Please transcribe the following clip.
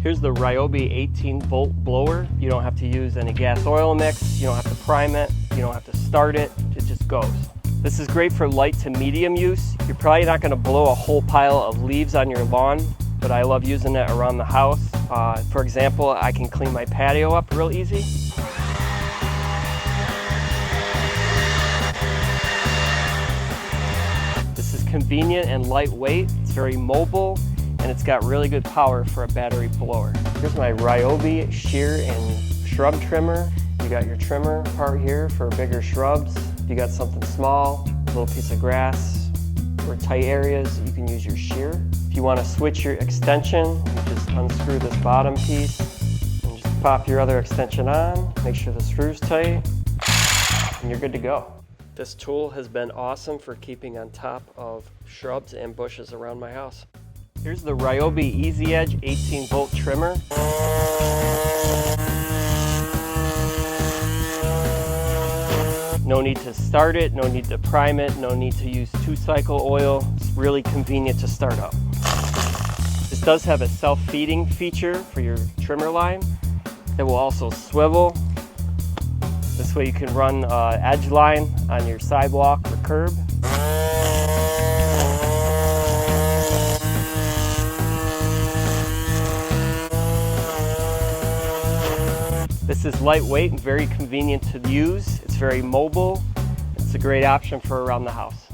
Here's the Ryobi 18-volt blower. You don't have to use any gas oil mix, you don't have to prime it, you don't have to start it, it just goes. This is great for light to medium use. You're probably not going to blow a whole pile of leaves on your lawn, but I love using it around the house. For example, I can clean my patio up real easy. This is convenient and lightweight. It's very mobile, and it's got really good power for a battery blower. Here's my Ryobi shear and shrub trimmer. You got your trimmer part here for bigger shrubs. If you got something small, a little piece of grass, or tight areas, you can use your shear. If you want to switch your extension, you just unscrew this bottom piece and just pop your other extension on. Make sure the screw's tight, and you're good to go. This tool has been awesome for keeping on top of shrubs and bushes around my house. Here's the Ryobi Easy Edge 18-volt trimmer. No need to start it, no need to prime it, no need to use 2-cycle oil. It's really convenient to start up. This does have a self-feeding feature for your trimmer line that will also swivel. This way you can run edge line on your sidewalk or curb. This is lightweight and very convenient to use. It's very mobile. It's a great option for around the house.